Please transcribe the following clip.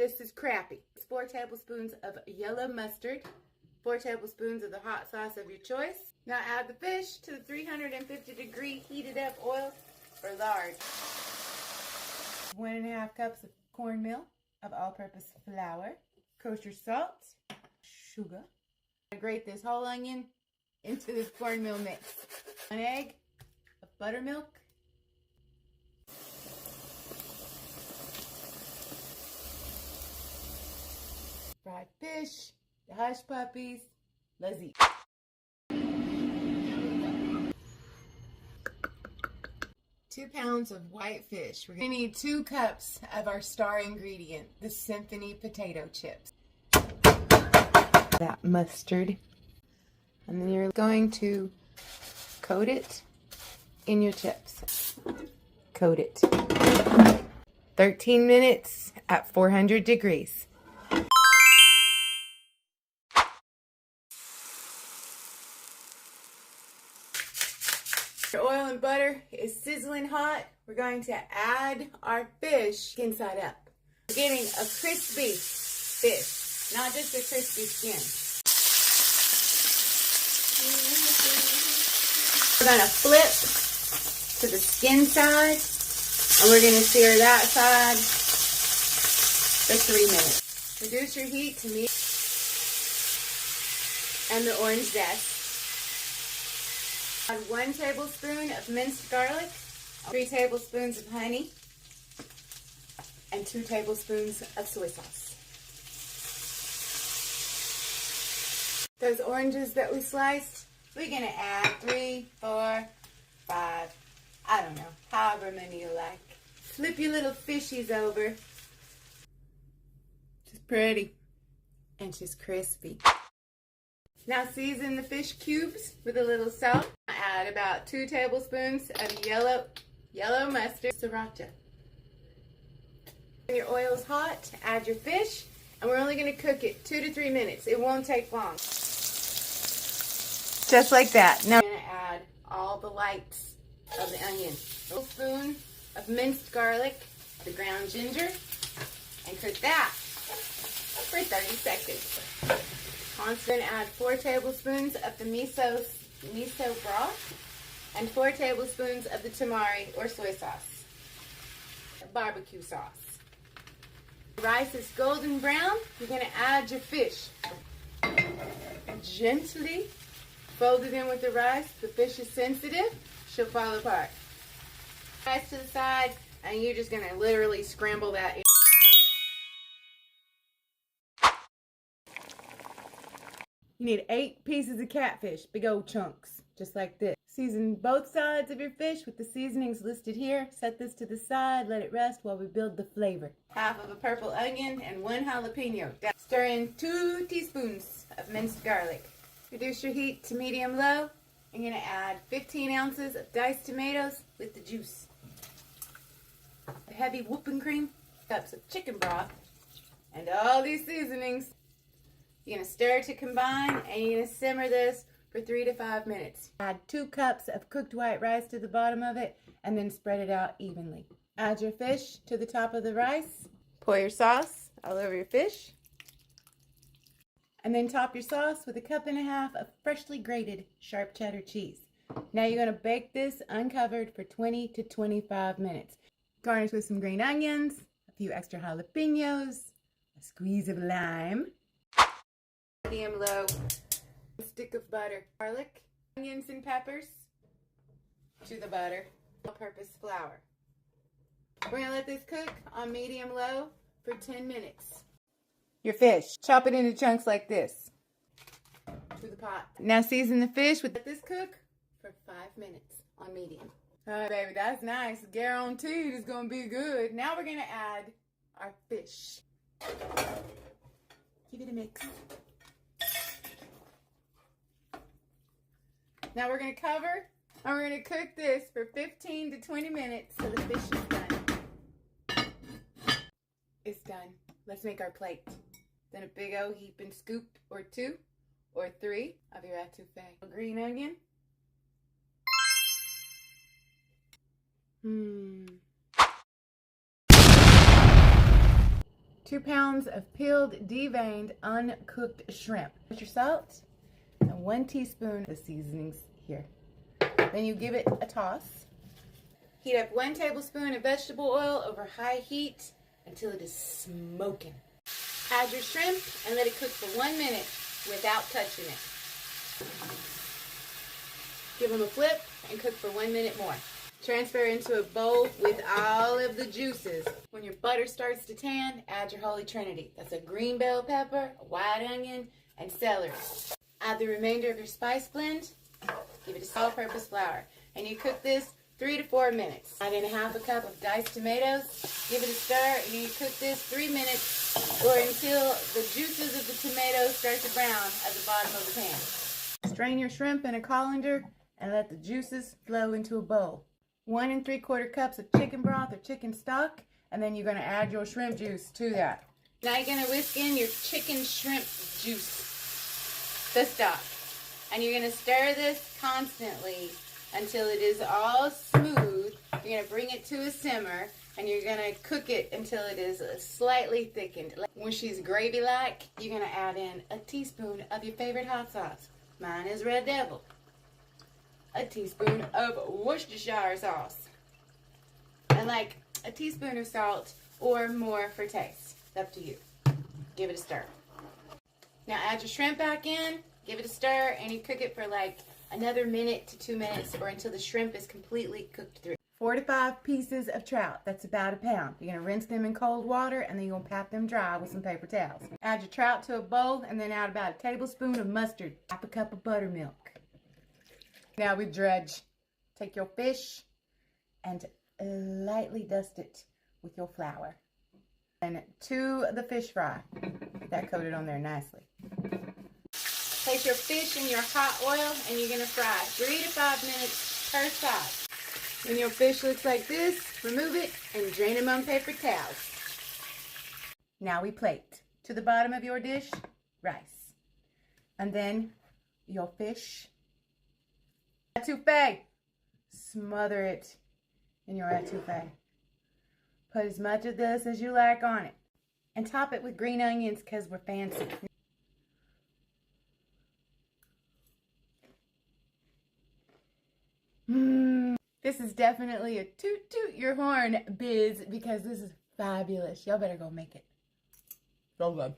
This is Crappie. It's 4 tablespoons of yellow mustard, 4 tablespoons of the hot sauce of your choice. Now add the fish to the 350-degree heated up oil or lard. 1.5 cups of cornmeal of all-purpose flour, kosher salt, sugar. Grate this whole onion into this cornmeal mix. 1 egg of buttermilk. Fried fish, the Hushpuppies. Let's eat. Two pounds of white fish. We're going to need 2 cups of our star ingredient, the symphony potato chips. That mustard. And then you're going to coat it in your chips. Coat it. 13 minutes at 400 degrees. Your oil and butter is sizzling hot. We're going to add our fish inside up. We're getting a crispy fish, not just a crispy skin. We're going to flip to the skin side, and we're going to sear that side for 3 minutes. Reduce your heat to medium and the orange zest. Add 1 tablespoon of minced garlic, 3 tablespoons of honey, and 2 tablespoons of soy sauce. Those oranges that we sliced, we're going to add 3, 4, 5, I don't know, however many you like. Flip your little fishies over. She's pretty, and she's crispy. Now season the fish cubes with a little salt. Add about 2 tablespoons of yellow mustard, sriracha. When your oil is hot, add your fish, and we're only going to cook it 2 to 3 minutes. It won't take long. Just like that. Now we're going to add all the whites of the onion. A tablespoon of minced garlic, the ground ginger, and cook that for 30 seconds. Then add 4 tablespoons of the miso broth and 4 tablespoons of the tamari or soy sauce, barbecue sauce. The rice is golden brown. You're going to add your fish. Gently fold it in with the rice. The fish is sensitive. She'll fall apart. Rice to the side, and you're just going to literally scramble that in. You need 8 pieces of catfish, big old chunks, just like this. Season both sides of your fish with the seasonings listed here. Set this to the side, let it rest while we build the flavor. Half of a purple onion and 1 jalapeno. Stir in 2 teaspoons of minced garlic. Reduce your heat to medium-low. I'm going to add 15 ounces of diced tomatoes with the juice. A heavy whooping cream, cups of chicken broth, and all these seasonings. You're going to stir to combine, and you're going to simmer this for 3 to 5 minutes. Add 2 cups of cooked white rice to the bottom of it, and then spread it out evenly. Add your fish to the top of the rice. Pour your sauce all over your fish. And then top your sauce with 1.5 cups of freshly grated sharp cheddar cheese. Now you're going to bake this uncovered for 20 to 25 minutes. Garnish with some green onions, a few extra jalapenos, a squeeze of lime. Medium low, a stick of butter, garlic, onions and peppers to the butter, all-purpose flour. We're going to let this cook on medium low for 10 minutes. Your fish, chop it into chunks like this to the pot. Now season the fish with this cook for 5 minutes on medium. All right, baby, that's nice. Guaranteed it's going to be good. Now we're going to add our fish. Give it a mix. Now we're going to cover, and we're going to cook this for 15 to 20 minutes so the fish is done. It's done. Let's make our plate. Then a big old heaping scoop or 2 or 3 of your etouffee. A green onion. 2 pounds of peeled, deveined, uncooked shrimp. Put your salt and 1 teaspoon of the seasonings here. Then you give it a toss. Heat up 1 tablespoon of vegetable oil over high heat until it is smoking. Add your shrimp and let it cook for 1 minute without touching it. Give them a flip and cook for 1 minute more. Transfer into a bowl with all of the juices. When your butter starts to tan, add your holy trinity. That's a green bell pepper, a white onion, and celery. Add the remainder of your spice blend. Give it a all-purpose flour. And you cook this 3 to 4 minutes. Add in ½ cup of diced tomatoes. Give it a stir, and you cook this 3 minutes or until the juices of the tomatoes start to brown at the bottom of the pan. Strain your shrimp in a colander and let the juices flow into a bowl. 1 3/4 cups of chicken broth or chicken stock, and then you're going to add your shrimp juice to that. Now you're going to whisk in your chicken shrimp juice, the stock, and you're going to stir this constantly until it is all smooth. You're going to bring it to a simmer, and you're going to cook it until it is slightly thickened. When she's gravy-like, you're going to add in a teaspoon of your favorite hot sauce. Mine is Red Devil. A teaspoon of Worcestershire sauce, and like a teaspoon of salt or more for taste. It's up to you. Give it a stir. Now add your shrimp back in, give it a stir, and you cook it for like another minute to 2 minutes or until the shrimp is completely cooked through. 4 to 5 pieces of trout, that's about 1 pound. You're going to rinse them in cold water and then you're going to pat them dry with some paper towels. Add your trout to a bowl and then add about 1 tablespoon of mustard, ½ a cup of buttermilk. Now we dredge. Take your fish and lightly dust it with your flour. And to the fish fry. Get that coated on there nicely. Place your fish in your hot oil and you're going to fry 3 to 5 minutes per side. When your fish looks like this, remove it and drain them on paper towels. Now we plate. To the bottom of your dish, rice. And then your fish. Etouffee. Smother it in your etouffee. Put as much of this as you like on it. And top it with green onions because we're fancy. This is definitely a toot toot your horn biz because this is fabulous. Y'all better go make it. So good.